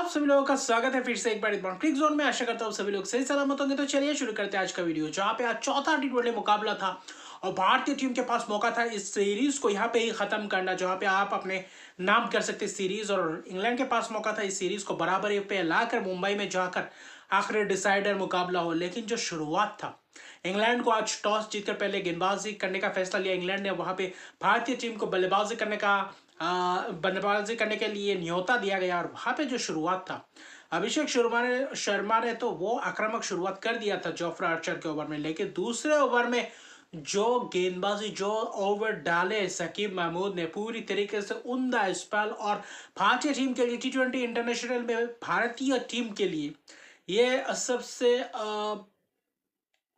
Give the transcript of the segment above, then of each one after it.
आप सभी लोगों का स्वागत है फिर से एक बार क्रिक जोन में। आशा करता हूँ सभी लोग सही सलामत होंगे। तो चलिए शुरू करते हैं आज का वीडियो, जहाँ पे आज चौथा टी20 मुकाबला था और भारतीय टीम के पास मौका था इस सीरीज को यहाँ पे ही खत्म करना, जहाँ पे आप अपने नाम कर सकते सीरीज। और इंग्लैंड के पास मौका था इस सीरीज को बराबरी पे लाकर मुंबई में जाकर आखिरी डिसाइडर मुकाबला हो। लेकिन जो शुरुआत था, इंग्लैंड को आज टॉस जीतकर पहले गेंदबाजी करने का फैसला लिया इंग्लैंड ने। वहां पे भारतीय टीम को बल्लेबाजी करने के लिए न्योता दिया गया और वहां पे जो शुरुआत था, अभिषेक शर्मा ने तो वो आक्रामक शुरुआत कर दिया था जोफ्रा आर्चर के ओवर में। लेकिन दूसरे ओवर में जो गेंदबाजी, जो ओवर डाले शकीब महमूद ने, पूरी तरीके से उम्दा स्पेल। और भारतीय टीम के लिए टी20 इंटरनेशनल में भारतीय टीम के लिए ये सबसे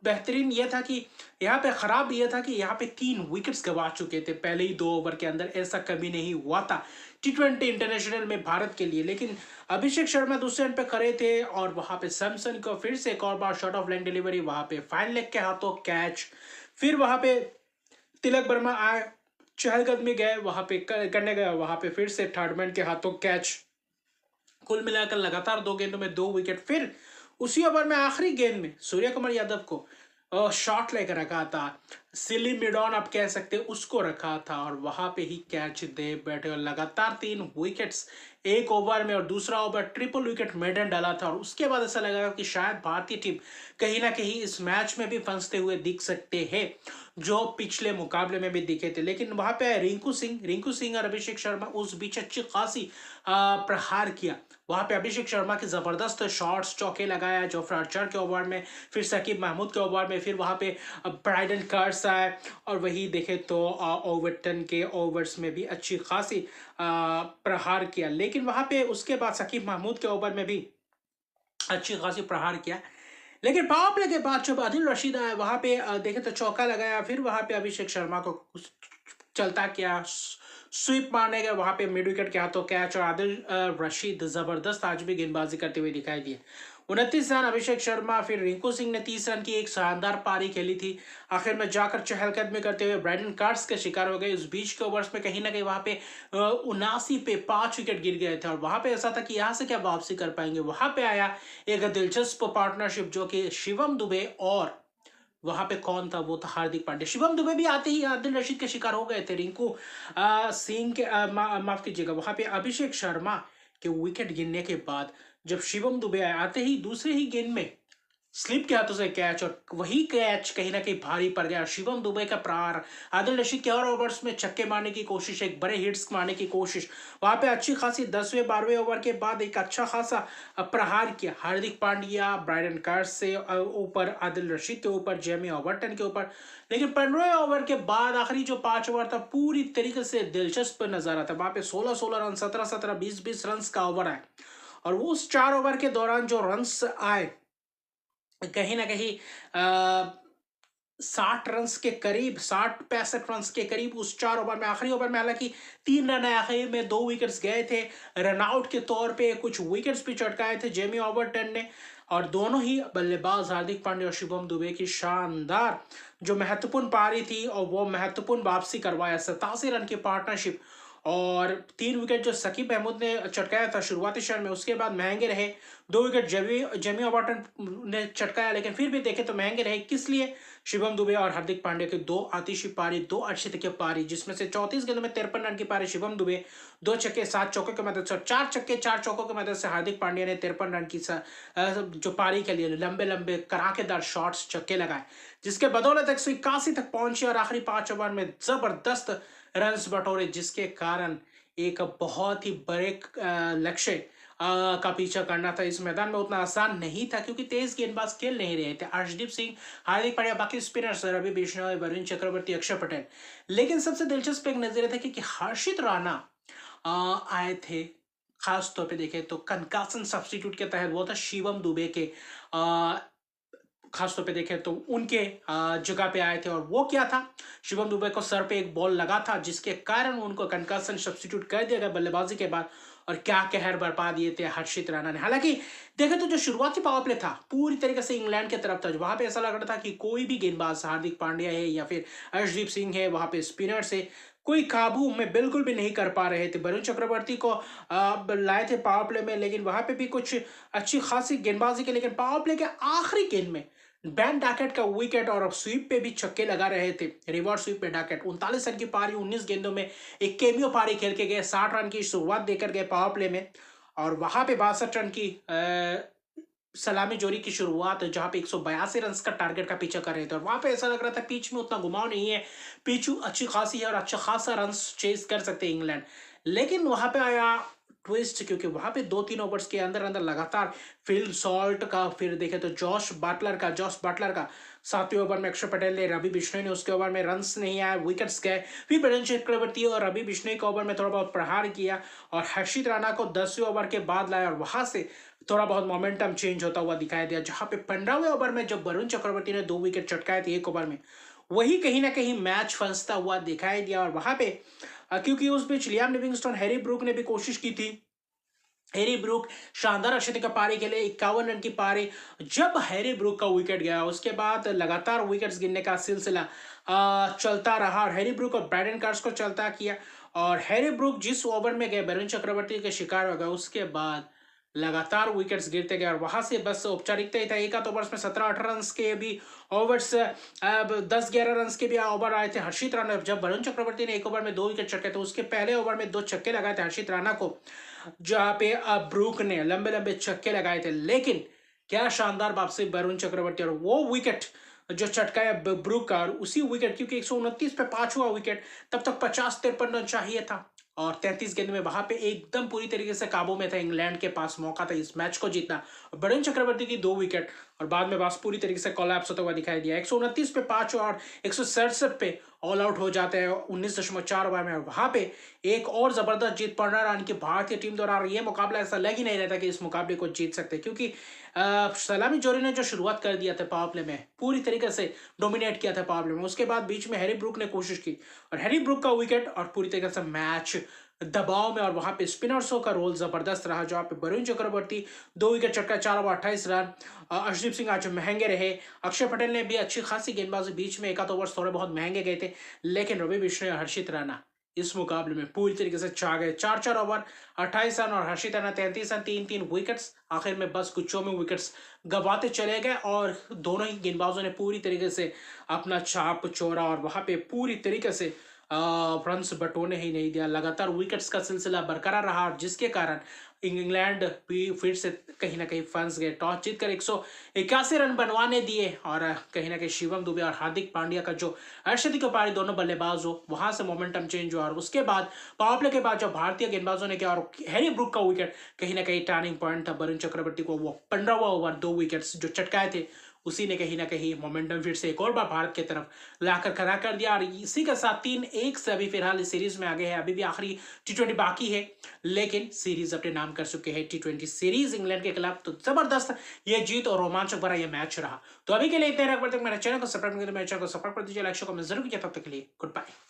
बेहतरीन ये था कि यहाँ पे खराब ये था कि यहाँ पे 3 विकेट्स गवा चुके थे पहले ही 2 ओवर के अंदर। ऐसा कभी नहीं हुआ था टी20 इंटरनेशनल में भारत के लिए। लेकिन अभिषेक शर्मा दूसरे एंड पे खड़े थे और वहां पे सैमसन को फिर से एक और बार शॉर्ट ऑफ लाइन डिलीवरी, वहां पे फाइन लेग के हाथों कैच। फिर वहां पे तिलक वर्मा आए, चहलकदमी गए, वहां पे करने गए, वहां पे फिर से थर्डमैन के हाथों कैच। कुल मिलाकर लगातार 2 गेंदों में 2 विकेट। फिर उसी ओवर में आखिरी गेंद में सूर्य कुमार यादव को शॉट लेकर रखा था, सिली मिडॉन आप कह सकते, उसको रखा था और वहां पे ही कैच दे बैठे। और लगातार 3 विकेट्स एक ओवर में और दूसरा ओवर ट्रिपल विकेट मेडन डाला था। और उसके बाद ऐसा लगा कि शायद भारतीय टीम कहीं ना कहीं इस मैच में भी फंसते हुए दिख सकते हैं, जो पिछले मुकाबले में भी दिखे थे। लेकिन वहां पे रिंकू सिंह और अभिषेक शर्मा उस बीच अच्छी खासी प्रहार किया। वहां पे अभिषेक शर्मा के जबरदस्त शॉट्स, चौके लगाया जोफ्रा आर्चर के ओवर में, फिर शकीब महमूद के ओवर में, फिर वहां पे ब्राइडन कार्स आए। और वही देखे तो ओवरटन के ओवर्स में भी अच्छी खासी प्रहार किया। लेकिन वहां पे उसके बाद शकीब महमूद के ओवर में भी अच्छी खासी प्रहार किया। लेकिन पावर प्ले के बाद जब आदिल रशीद आया, वहां पे देखे तो चौका लगाया। फिर वहां पे अभिषेक शर्मा को चलता किया, स्वीप मारने गए, वहां पे मिड विकेट के हाथों कैच। और आदिल रशीद जबरदस्त आज भी गेंदबाजी करते हुए दिखाई दिए। 29 रन अभिषेक शर्मा, फिर रिंकू सिंह ने 30 रन की एक शानदार पारी खेली थी। आखिर में जाकर चहलकदमी करते हुए ब्राइडन कार्ड्स के शिकार हो गए। इस बीच के ओवर्स में कहीं ना कहीं वहां पे 79 पे 5 विकेट गिर गए थे और वहां पे ऐसा था कि यहाँ से क्या वापसी कर पाएंगे। वहां पे आया एक दिलचस्प पार्टनरशिप, जो कि शिवम दुबे और वहां पे कौन था, वो था हार्दिक पांड्या। शिवम दुबे भी आते ही आदिल रशीद के शिकार हो गए थे। रिंकू सिंह के माफ कीजिएगा, वहां पे अभिषेक शर्मा के विकेट गिरने के बाद जब शिवम दुबे आते ही दूसरे ही गेंद में स्लिप के हाथों से कैच, और वही कैच कहीं ना कहीं भारी पड़ गया। शिवम दुबे का प्रहार, आदिल रशीद के और ओवर्स में छक्के मारने की कोशिश, एक बड़े हिट्स मारने की कोशिश, वहां पे अच्छी खासी 10वें 12वें ओवर के बाद एक अच्छा खासा प्रहार किया हार्दिक पांड्या ब्राइडन कार्स से ऊपर, आदिल रशीद के ऊपर, जेमी ओवरटन के ऊपर। लेकिन 15वें ओवर के बाद आखिरी जो 5 ओवर था, पूरी तरीके से दिलचस्प नजारा था। वहां पे 16-16 रन, 17-17, 20-20 रन का ओवर आए। और उस 4 ओवर के दौरान जो रन आए, कहीं ना कहीं 60 रन के करीब, 60-65 रन के करीब उस 4 ओवर में। आखिरी ओवर में हालांकि 3 रन आए, आखिर में 2 विकेट्स गए थे। रनआउट के तौर पे कुछ विकेट्स भी चटकाए थे जेमी ओवरटन ने। और दोनों ही बल्लेबाज हार्दिक पांड्या और शिवम दुबे की शानदार जो महत्वपूर्ण पारी थी, और वो महत्वपूर्ण वापसी करवाया, 87 रन की पार्टनरशिप। और 3 विकेट जो शकीब महमूद ने चटकाया था शुरुआती क्षण में, उसके बाद महंगे रहे। 2 विकेट जेमी ओवरटन ने चटकाया, लेकिन फिर भी देखे तो महंगे रहे। किस लिए? शिवम दुबे और हार्दिक पांड्या की 2 आतिशी पारी, 2 अच्छी की पारी, जिसमें से 34 गेंदों में 53 रन की पारी शिवम दुबे, 2 छक्के 7 चौकों की मदद से, 4 छक्के 4 चौकों की मदद से हार्दिक पांड्या ने 53 रन की जो पारी के लिए लंबे लंबे कराकेदार शॉट्स, छक्के लगाए, जिसके बदौलत 181 तक पहुंचे और आखिरी 5 ओवर में जबरदस्त रन बटोरे, जिसके कारण एक बहुत ही बड़े लक्ष्य का पीछा करना था। इस मैदान में उतना आसान नहीं था, क्योंकि तेज गेंदबाज खेल नहीं रहे थे। अर्शदीप सिंह, हार्दिक पांड्या, बाकी स्पिनर्स रवि बिश्नोई, वरुण चक्रवर्ती, अक्षर पटेल। लेकिन सबसे दिलचस्प एक नजरिया था कि हर्षित राणा आए थे। खास तौर पे देखें तो कंकासन सब्स्टिट्यूट के तहत वो था शिवम दुबे के, खासतौर पे देखें तो उनके जगह पे आए थे। और वो क्या था, शिवम दुबे को सर पे एक बॉल लगा था, जिसके कारण उनको कंकशन सब्स्टिट्यूट कर दिया गया बल्लेबाजी के बाद। और क्या कहर बरपा दिए थे हर्षित राणा ने। हालांकि देखे तो जो शुरुआती पावर प्ले था पूरी तरीके से इंग्लैंड की तरफ था, वहां पे ऐसा लग रहा था कि कोई भी गेंदबाज, हार्दिक पांड्या है या फिर अर्शदीप सिंह है, वहां पे स्पिनर से कोई काबू में बिल्कुल भी नहीं कर पा रहे थे। वरुण चक्रवर्ती को लाए थे पावर प्ले में, लेकिन वहां पे भी कुछ अच्छी खासी गेंदबाजी की, लेकिन पावर प्ले के आखिरी गेंद में बैन डैकेट का विकेट और स्वीप पे भी छक्के लगा रहे थे। रिवर्स स्वीप पे डैकेट 39 रन की पारी 19 गेंदों में एक केमियो पारी खेल के गए, 60 रन की शुरुआत देकर गए पावर प्ले में, और वहां पे 62 रन की सलामी जोरी की शुरुआत, जहां पे 182 रन का टारगेट का पीछा कर रहे थे। और वहां पे ऐसा लग रहा था पिच में उतना घुमाव नहीं है, पिच अच्छी खासी है और अच्छा खासा रन चेज कर सकते हैं इंग्लैंड। लेकिन वहां पे आया ट्विस्ट, क्योंकि वहां पे 2-3 ओवर्स के अंदर अंदर लगातार फिल सॉल्ट का, फिर देखे तो जॉश बटलर का 7वें ओवर में अक्षर पटेल ने, रवि बिश्नोई ने उसके ओवर में रन्स नहीं आए, विकेट्स गए। फिर वरुण चक्रवर्ती और रवि बिश्नोई के ओवर में थोड़ा बहुत प्रहार किया और हर्षित राणा को 10वें ओवर के बाद लाया, और वहां से थोड़ा बहुत मोमेंटम चेंज होता हुआ दिखाई दिया। जहां पे 15वें ओवर में जब वरुण चक्रवर्ती ने 2 विकेट चटकाए थे एक ओवर में, वही कहीं ना कहीं मैच फंसता हुआ दिखाई दिया। और वहां पे क्योंकि उस बीच लियाम लिविंगस्टोन, हैरी ब्रूक ने भी कोशिश की थी। हैरी ब्रूक शानदार अर्धशतक का पारी खेले, 51 रन की पारी। जब हैरी ब्रूक का विकेट गया उसके बाद लगातार विकेट्स गिरने का सिलसिला चलता रहा, और हैरी ब्रूक और ब्रैडन कार्स को चलता किया। और हैरी ब्रूक जिस ओवर में गए वरुण चक्रवर्ती के शिकार हो गए, उसके बाद लगातार विकेट्स गिरते गए, और वहां से बस औपचारिकता ही था। एक आध ओवर्स में 17-18 रन के भी ओवर्स, 10-11 रन के भी ओवर आए थे हर्षित राणा। जब वरुण चक्रवर्ती ने एक ओवर में 2 विकेट चटके थे, उसके पहले ओवर में 2 छक्के लगाए थे हर्षित राणा को, जहां पे ब्रूक ने लंबे लंबे छक्के लगाए थे। लेकिन क्या शानदार वापसी वरुण चक्रवर्ती, और वो विकेट जो चटकाया ब्रूक का, और उसी विकेट, क्योंकि 129 पे 5वां विकेट, तब तक 50-53 रन चाहिए था, और 33 गेंद में वहां पे एकदम पूरी तरीके से काबू में था। इंग्लैंड के पास मौका था इस मैच को जीतना। वरुण चक्रवर्ती की 2 विकेट, और बाद में बस पूरी तरीके से कोलैप्स होता हुआ दिखाई दिया। 129 पे 5 और 167 पे ऑल आउट हो जाते हैं 19.4 ओवर में। वहां पे एक और जबरदस्त जीत 15 रन की भारतीय टीम द्वारा, ये मुकाबला ऐसा लग ही नहीं रहता कि इस मुकाबले को जीत सकते, क्योंकि सलामी जोरी ने जो शुरुआत कर दिया था पावर प्ले में, पूरी तरीके से डोमिनेट किया था पावर प्ले में। उसके बाद बीच में हैरी ब्रूक ने कोशिश की, और हैरी ब्रूक का विकेट, और पूरी तरीके से मैच दबाव में, और वहां पे स्पिनर्सों का रोल जबरदस्त रहा, जहां पे वरुण चक्रवर्ती 2 विकेट चटका, 4 ओवर 28 रन। अर्शदीप सिंह आज महंगे रहे, अक्षर पटेल ने भी अच्छी खासी गेंदबाजी, बीच में एक आध ओवर थोड़े बहुत महंगे गए थे, लेकिन रवि बिश्नोई और हर्षित राणा इस मुकाबले में पूरी तरीके से छा गए। 4-4 ओवर 28 रन, और हर्षित राणा 33 रन, 3-3 विकेट्स। आखिर में बस गुच्छों में विकेट्स गंवाते चले गए, और दोनों ही गेंदबाजों ने पूरी तरीके से अपना छाप छोड़ा, और वहां पे पूरी तरीके से रन्स बटोरने ही नहीं दिया। लगातार विकेट्स का सिलसिला बरकरार रहा, और जिसके कारण इंग्लैंड भी फिर से कहीं ना कहीं फंस गए। टॉस जीतकर 181 रन बनवाने दिए, और कहीं ना कहीं शिवम दुबे और हार्दिक पांड्या का जो अर्शदीप की पारी, दोनों बल्लेबाज हो, वहां से मोमेंटम चेंज हुआ। और उसके बाद पावर प्ले के बाद जो भारतीय गेंदबाजों ने किया, और हैरी ब्रूक का विकेट कहीं ना कहीं टर्निंग पॉइंट था। वरुण चक्रवर्ती को वो 15वां ओवर 2 विकेट्स जो चटकाए थे, उसी ने कहीं ना कहीं मोमेंटम फिर से एक और बार भारत की तरफ लाकर खड़ा कर दिया। और इसी के साथ 3-1 से अभी फिलहाल इस सीरीज में आगे है। अभी भी आखिरी टी20 बाकी है, लेकिन सीरीज अपने नाम कर चुके हैं टी20 सीरीज इंग्लैंड के खिलाफ। तो जबरदस्त ये जीत और रोमांचक भरा ये मैच रहा। तो अभी के लिए इतने, मेरे चैनल को सब्सक्राइब नहीं, मेरे चैनल को सब्सक्राइब कर दीजिए, लाइक शेयर कमेंट जरूर कीजिए। तब तक के लिए गुड बाय।